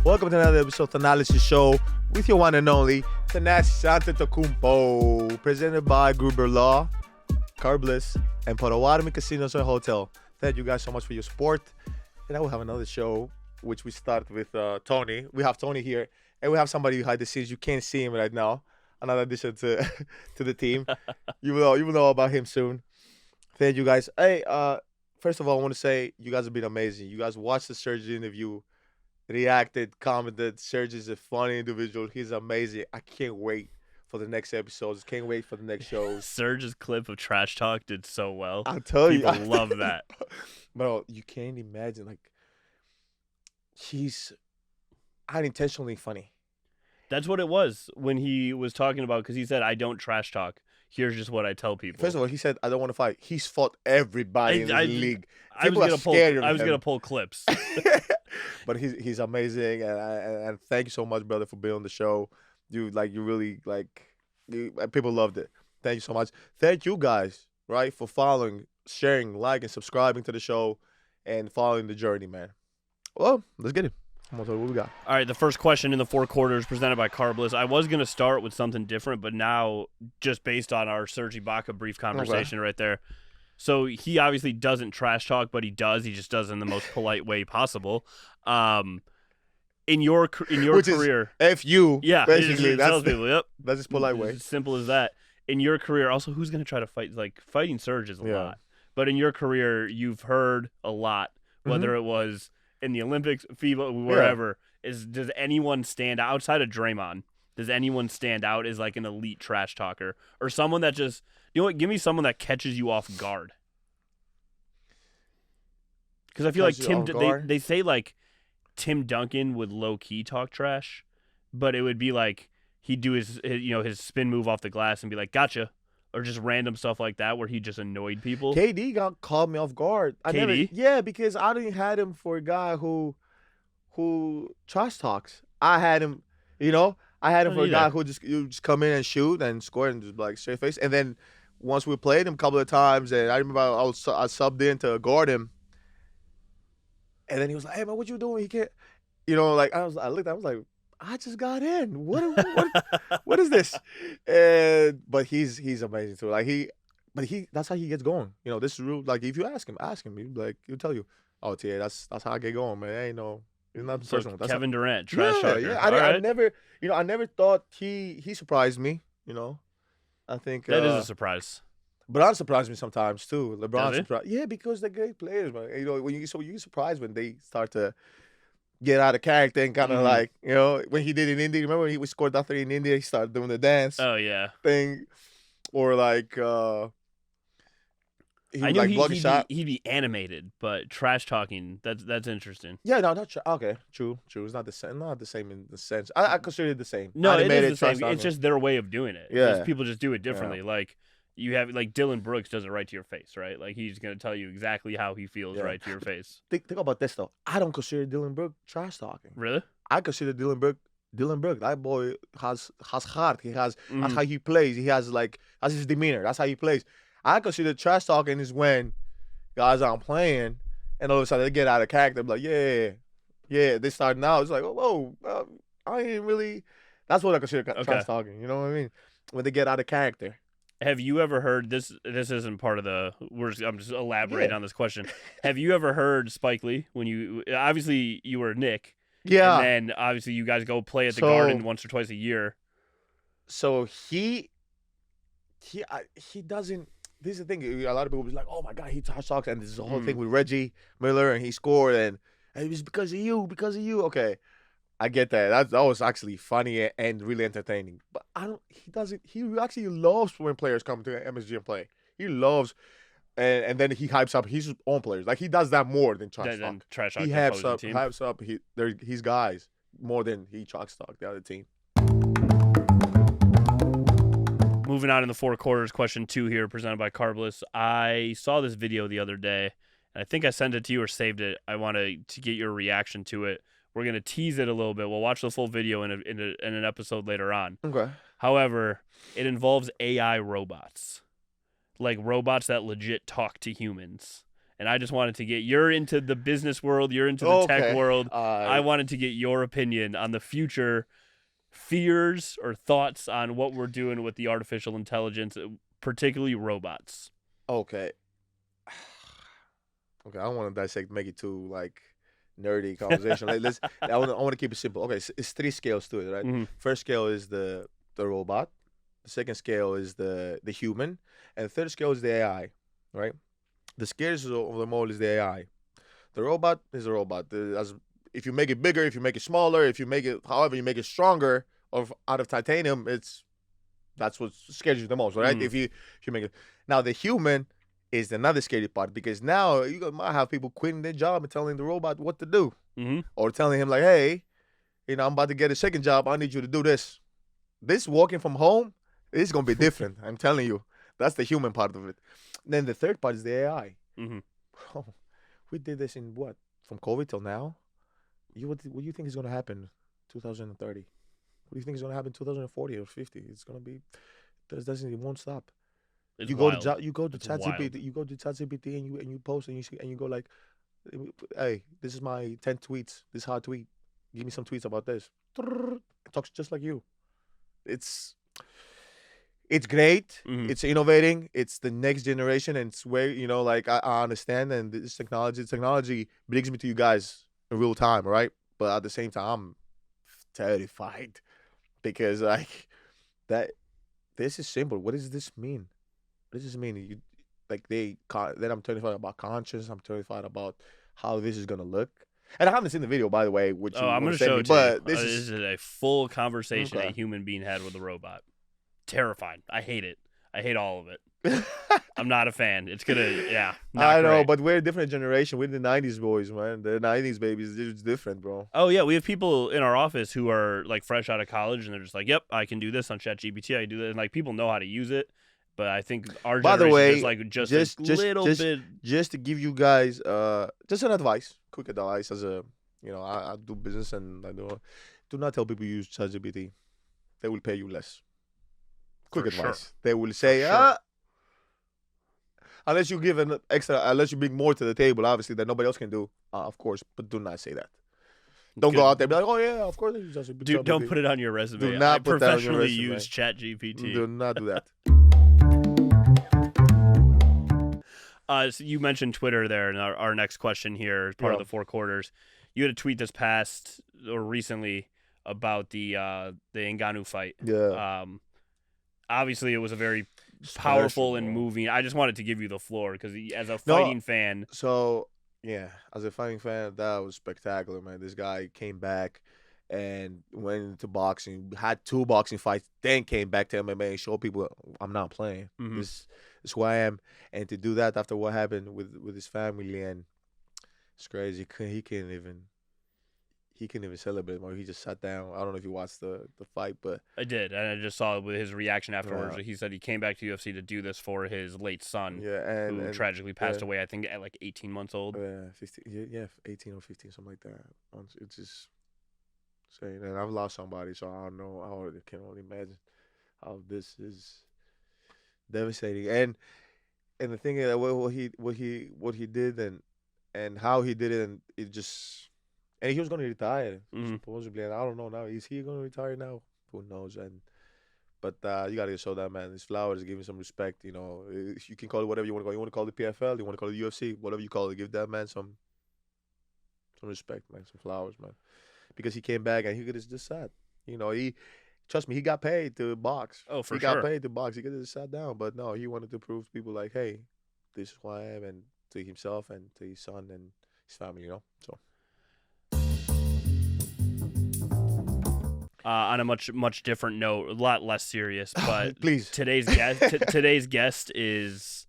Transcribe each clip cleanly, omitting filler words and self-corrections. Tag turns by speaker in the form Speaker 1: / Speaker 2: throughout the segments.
Speaker 1: Welcome to another episode of Thanalysis show with your one and only Thanasis Antetokounmpo, presented by Gruber Law, Carbliss, and Potawatomi Casinos and Hotel. Thank you guys so much for your support. And I will have another show, which we start with Tony. We have Tony here, and we have somebody behind the scenes. You can't see him right now. Another addition to the team. You will know about him soon. Thank you guys. Hey, first of all, I want to say you guys have been amazing. You guys watched the Serge interview, reacted, commented. Serge is a funny individual. He's amazing. I can't wait for the next episodes. Can't wait for the next shows.
Speaker 2: Serge's clip of trash talk did so well.
Speaker 1: I'll tell you.
Speaker 2: People love that.
Speaker 1: Bro, you can't imagine. Like, he's unintentionally funny.
Speaker 2: That's what it was when he was talking about, because he said, I don't trash talk. Here's just what I tell people.
Speaker 1: First of all, he said, I don't want to fight. He's fought everybody in the league.
Speaker 2: I was going to pull clips.
Speaker 1: But he's amazing, and thank you so much, brother, for being on the show. You really people loved it. Thank you so much. Thank you guys, right, for following, sharing, liking, subscribing to the show, and following the journey, man. Well, let's get it. What we got?
Speaker 2: All right, the first question in the four quarters presented by Carbliss. I was going to start with something different, but now just based on our Serge Ibaka brief conversation right there. So he obviously doesn't trash talk, but he does. He just does it in the most polite way possible. In your career,
Speaker 1: F-U,
Speaker 2: yeah,
Speaker 1: basically.
Speaker 2: That's
Speaker 1: his polite way.
Speaker 2: As simple as that. In your career, also, who's going to try to fight? Like, fighting Serge is a lot. But in your career, you've heard a lot, whether it was in the Olympics, FIBA, wherever. Does anyone stand out outside of Draymond? Does anyone stand out as like an elite trash talker or someone that just, you know what? Give me someone that catches you off guard. Because I feel like they say like Tim Duncan would low key talk trash, but it would be like he'd do his spin move off the glass and be like, gotcha. Or just random stuff like that where he just annoyed people.
Speaker 1: KD caught me off guard. Because I didn't have him for a guy who trash talks. I had him, I had him for a guy who just come in and shoot and score and just like straight face. And then once we played him a couple of times, and I remember I subbed in to guard him. And then he was like, "Hey man, what you doing? He can't," I looked, I was like, I just got in. What is this? But he's amazing too. That's how he gets going. This is real. Like if you ask him, he'll tell you, "Oh, TA, that's how I get going, man. Ain't no, it's not personal." That's
Speaker 2: Kevin Durant, trash talker.
Speaker 1: Yeah. I never thought he surprised me. I think
Speaker 2: that is a surprise.
Speaker 1: LeBron surprised me sometimes too. LeBron surprised. Yeah, because they're great players, man. When you surprised when they start to get out of character and kind of when he did in India. Remember when he scored that 3 in India? He started doing the dance.
Speaker 2: Oh yeah.
Speaker 1: Thing, or like
Speaker 2: I knew he'd be animated, but trash talking that's interesting.
Speaker 1: Yeah, no, not okay. True. It's not the same. Not the same in the sense. I consider it the same.
Speaker 2: No, animated, it is the same. It's just their way of doing it.
Speaker 1: Yeah,
Speaker 2: people just do it differently. Yeah. Like you have Dylan Brooks does it right to your face, right? Like he's gonna tell you exactly how he feels right to your face.
Speaker 1: Think about this though. I don't consider Dylan Brooks trash talking.
Speaker 2: Really?
Speaker 1: I consider Dylan Brooks. That boy has heart. He has that's how he plays. He has that's his demeanor. That's how he plays. I consider trash talking is when guys aren't playing and all of a sudden they get out of character. Like yeah. They start now. It's like whoa, I ain't really. That's what I consider trash talking. You know what I mean? When they get out of character.
Speaker 2: Have you ever heard this? This isn't part of the. I'm just elaborating on this question. Have you ever heard Spike Lee when you were Nick?
Speaker 1: Yeah.
Speaker 2: And then obviously you guys go play at the Garden once or twice a year.
Speaker 1: So he doesn't. This is the thing. A lot of people be like, "Oh my God, he trash talks," and this is the whole thing with Reggie Miller, and he scored, and it was because of you. Okay. I get that. That was actually funny and really entertaining. But he actually loves when players come to MSG and play. He loves, and then he hypes up his own players. Like he does that more than trash talk. He hypes up his guys more than he trash talk the other team.
Speaker 2: Moving on in the four quarters, question 2 here, presented by Carbliss. I saw this video the other day, and I think I sent it to you or saved it. I want to get your reaction to it. We're going to tease it a little bit. We'll watch the full video in an episode later on.
Speaker 1: Okay.
Speaker 2: However, it involves AI robots. Like robots that legit talk to humans. and I just wanted to get you're into the business world, you're into the tech world. I wanted to get your opinion on the future fears or thoughts on what we're doing with the artificial intelligence, particularly robots.
Speaker 1: Okay. Okay, I don't want to dissect, make it too like nerdy conversation. Like, I want to keep it simple. Okay, it's 3 scales to it, right?
Speaker 2: Mm-hmm.
Speaker 1: First scale is the robot. The second scale is the human, and the third scale is the AI, right? The scales of them all is the AI. The robot is a robot. If you make it bigger, if you make it smaller, if you make it however you make it stronger, or out of titanium, that's what scares you the most, right?
Speaker 2: Mm.
Speaker 1: If you make it. Now the human is another scary part, because now you might have people quitting their job and telling the robot what to do, or telling him like, hey, I'm about to get a second job. I need you to do this. This working from home, it's gonna be different. I'm telling you, that's the human part of it. Then the third part is the AI. Bro, we did this in what, from COVID till now? What do you think is gonna happen 2030? What do you think is gonna happen 2040 or 50? It's gonna be, it won't stop. You go to ChatGPT, and you post and you go like, hey, this is my 10 tweets. This hot tweet. Give me some tweets about this. It talks just like you. It's great. It's innovating. It's the next generation, and it's where like I understand. And this technology brings me to you guys in real time, right? But at the same time, I'm terrified because like this is simple. What does this mean? What does this mean? Then I'm terrified about conscience. I'm terrified about how this is gonna look. And I haven't seen the video, by the way. Which
Speaker 2: I'm going to show it to you. But this is a full conversation a human being had with a robot. Terrified. I hate it. I hate all of it. I'm not a fan. It's gonna, I know,
Speaker 1: great. But we're a different generation. We're the '90s boys, man. The '90s babies. It's different, bro.
Speaker 2: Oh yeah, we have people in our office who are like fresh out of college, and they're just like, "Yep, I can do this on ChatGPT. I do that," and like people know how to use it. But I think our generation is like a little bit.
Speaker 1: Just to give you guys just an advice, quick advice as a I do business, and I do not tell people use ChatGPT. They will pay you less. Quick advice. Sure. They will say unless you give unless you bring more to the table, obviously, that nobody else can do, of course. But do not say that. Don't go out there and be like, oh yeah, of course.
Speaker 2: Don't put it on your resume.
Speaker 1: Do not put that on your resume.
Speaker 2: Use ChatGPT.
Speaker 1: Do not do that.
Speaker 2: So you mentioned Twitter there, and our next question here is part of the 4 quarters. You had a tweet this past or recently about the Ngannou fight.
Speaker 1: Yeah.
Speaker 2: Obviously, it was a very powerful and moving. I just wanted to give you the floor because as a fighting fan.
Speaker 1: So yeah, as a fighting fan, that was spectacular, man. This guy came back and went into boxing, had 2 boxing fights, then came back to MMA and showed people I'm not playing. This is who I am. And to do that after what happened with his family, and it's crazy. He can't even celebrate anymore. He just sat down. I don't know if you watched the fight, but
Speaker 2: I did, and I just saw with his reaction afterwards. He said he came back to UFC to do this for his late son, who tragically passed away. I think at like 18 months old.
Speaker 1: 18 or 15, something like that. It's just saying, and I've lost somebody, so I don't know. I can only imagine how this is devastating. And the thing is that what he did and how he did it, and it just. And he was going to retire, supposedly. And I don't know now. Is he going to retire now? Who knows? But you got to show that man his flowers, give him some respect. You can call it whatever you want to call it. You want to call it the PFL, you want to call it the UFC, whatever you call it. Give that man some respect, man, some flowers, man. Because he came back and he could have just sat. Trust me, he got paid to box.
Speaker 2: Oh, for
Speaker 1: sure. He got paid to box. He could have just sat down. But no, he wanted to prove to people like, hey, this is who I am, and to himself and to his son and his family, so.
Speaker 2: On a much different note, a lot less serious, but
Speaker 1: please.
Speaker 2: Today's guest is.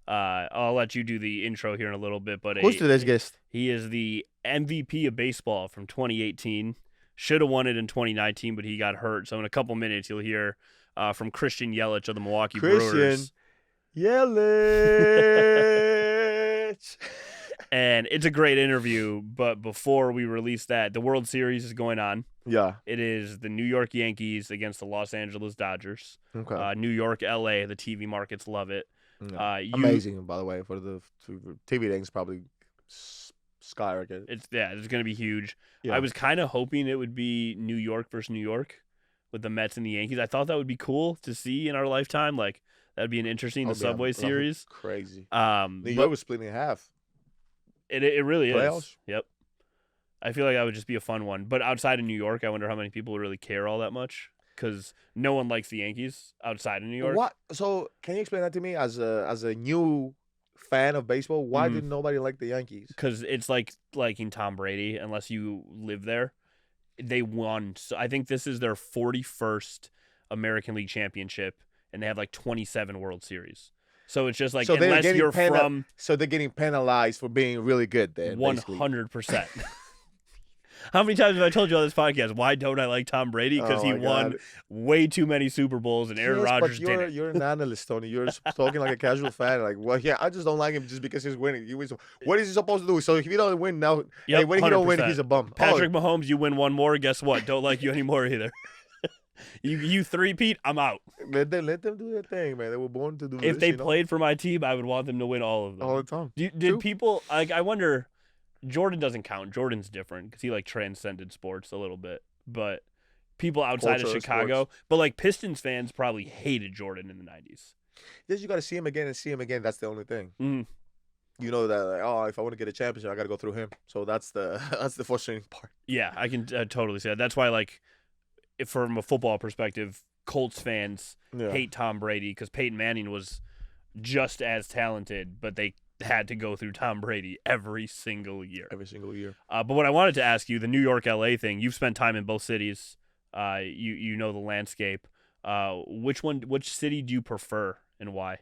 Speaker 2: I'll let you do the intro here in a little bit, but
Speaker 1: who's today's guest?
Speaker 2: He is the MVP of baseball from 2018. Should have won it in 2019, but he got hurt. So in a couple minutes, you'll hear from Christian Yelich of the Milwaukee Brewers.
Speaker 1: Yelich.
Speaker 2: And it's a great interview, but before we release that, the World Series is going on.
Speaker 1: Yeah.
Speaker 2: It is the New York Yankees against the Los Angeles Dodgers.
Speaker 1: Okay.
Speaker 2: New York, LA, the TV markets love it.
Speaker 1: Amazing, by the way, for the TV things probably skyrocket.
Speaker 2: It's going to be huge.
Speaker 1: Yeah.
Speaker 2: I was kind of hoping it would be New York versus New York with the Mets and the Yankees. I thought that would be cool to see in our lifetime. Like that'd be an interesting the Subway Series.
Speaker 1: Crazy.
Speaker 2: New
Speaker 1: York was split in half.
Speaker 2: It really
Speaker 1: Playoffs?
Speaker 2: is. Yep. I feel like that would just be a fun one. But outside of New York, I wonder how many people really care all that much because no one likes the Yankees outside of New York.
Speaker 1: What? So can you explain that to me as a new fan of baseball? Why did nobody like the Yankees?
Speaker 2: Because it's like liking Tom Brady unless you live there. They won. So I think this is their 41st American League championship, and they have like 27 World Series. So it's just like
Speaker 1: so
Speaker 2: unless you're from.
Speaker 1: So they're getting penalized for being really good then.
Speaker 2: 100%. How many times have I told you on this podcast, why don't I like Tom Brady? Because he won way too many Super Bowls and Aaron Rodgers didn't.
Speaker 1: You're an analyst, Tony. You're talking like a casual fan. Like, well, yeah, I just don't like him just because he's winning. What is he supposed to do? So if he don't win now, hey, when he don't win, he's a bum.
Speaker 2: Patrick Mahomes, you win one more. Guess what? Don't like you anymore either. You three-peat, I'm out.
Speaker 1: Let them do their thing, man. They were born to do this.
Speaker 2: If they played for my team, I would want them to win all of them.
Speaker 1: All the time.
Speaker 2: Did people, like, I wonder, Jordan doesn't count. Jordan's different because he, like, transcended sports a little bit. But people outside of Chicago, but, like, Pistons fans probably hated Jordan in the 90s.
Speaker 1: Yes, you got to see him again and see him again. That's the only thing.
Speaker 2: Mm-hmm.
Speaker 1: You know that, like, if I want to get a championship, I got to go through him. So that's the frustrating part.
Speaker 2: Yeah, I can totally see that. That's why, like, from a football perspective, Colts fans hate Tom Brady because Peyton Manning was just as talented, but they had to go through Tom Brady every single year. But what I wanted to ask you, the New York LA thing, you've spent time in both cities. You know the landscape. Which city do you prefer and why?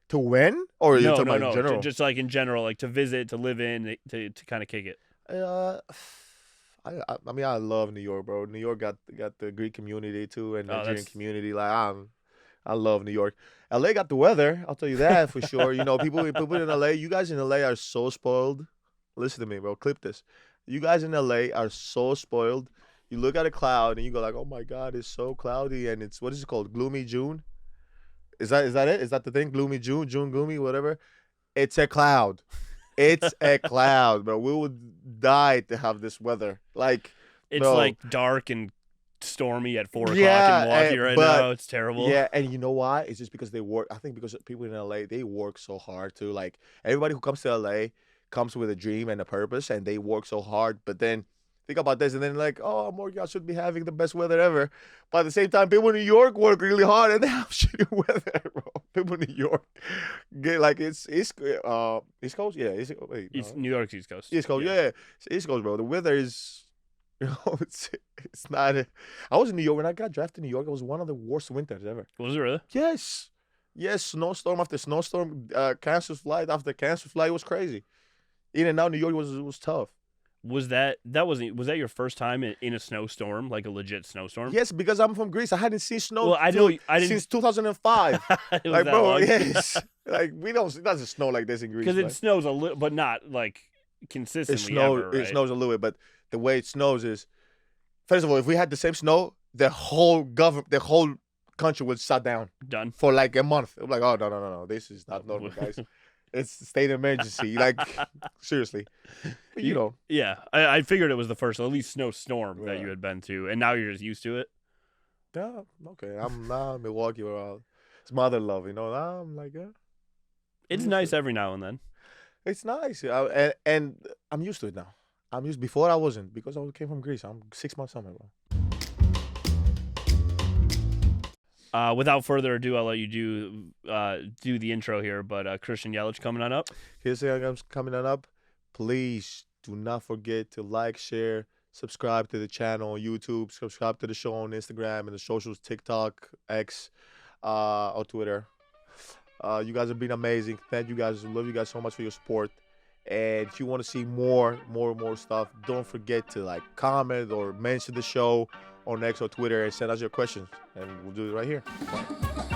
Speaker 1: To win? Or
Speaker 2: no,
Speaker 1: in general?
Speaker 2: Just like in general, like to visit, to live in, to kind of kick it.
Speaker 1: I mean, I love New York, bro. New York got the Greek community too and Nigerian community. Like I love New York. LA got the weather. I'll tell you that for sure. You know, people in LA. You guys in LA are so spoiled. Listen to me, bro. Clip this. You guys in LA are so spoiled. You look at a cloud and you go like, "Oh my God, it's so cloudy." And it's, what is it called? Gloomy June. Is that it? Is that the thing? Gloomy June gloomy, whatever. It's a cloud. It's a cloud, bro. We would die to have this weather. Like,
Speaker 2: it's like dark and stormy at 4 o'clock in Milwaukee right now. It's terrible.
Speaker 1: Yeah, and you know why? It's just because they work. I think because people in LA, they work so hard too. Like, everybody who comes to LA comes with a dream and a purpose, and they work so hard. But then think about this, and then like, oh, Morgan should be having the best weather ever. But at the same time, people in New York work really hard, and they have shitty weather, bro. People in New York get like it's East Coast, yeah.
Speaker 2: New York's East Coast.
Speaker 1: East Coast, yeah. It's East Coast, bro. The weather is, you know, it's not. I was in New York when I got drafted in New York. It was one of the worst winters ever.
Speaker 2: Was it really?
Speaker 1: Yes. Snowstorm after snowstorm, cancerous flight after cancerous flight. It was crazy. In and out, New York was tough.
Speaker 2: Was that your first time in a snowstorm, like a legit snowstorm?
Speaker 1: Yes, because I'm from Greece. I hadn't seen snow.
Speaker 2: Well, I didn't
Speaker 1: since 2005.
Speaker 2: Like, bro,
Speaker 1: yes. Like, it doesn't snow like this in Greece.
Speaker 2: Because it snows a little, but not like consistently. It
Speaker 1: snows a little bit, but the way it snows is, first of all, if we had the same snow, the whole country would shut down.
Speaker 2: Done
Speaker 1: for like a month. I'm like, oh no, this is not normal, guys. It's state emergency. Like, seriously. But, you know.
Speaker 2: Yeah. I figured it was the first, at least snowstorm that you had been to, and now you're just used to it.
Speaker 1: Yeah, okay. I'm now Milwaukee. It's mother love, you know. Now I'm like, yeah.
Speaker 2: It's nice every now and then.
Speaker 1: It's nice. And I'm used to it now. Before I wasn't, because I came from Greece. I'm 6 months somewhere, bro.
Speaker 2: Without further ado, I'll let you do the intro here. But Christian Yelich coming on up.
Speaker 1: Here's coming on up. Please do not forget to like, share, subscribe to the channel on YouTube, subscribe to the show on Instagram and the socials, TikTok, X, or Twitter. You guys have been amazing. Thank you guys. Love you guys so much for your support. And if you want to see more stuff, don't forget to like, comment, or mention the show on X or Twitter and send us your questions. And we'll do it right here. Bye.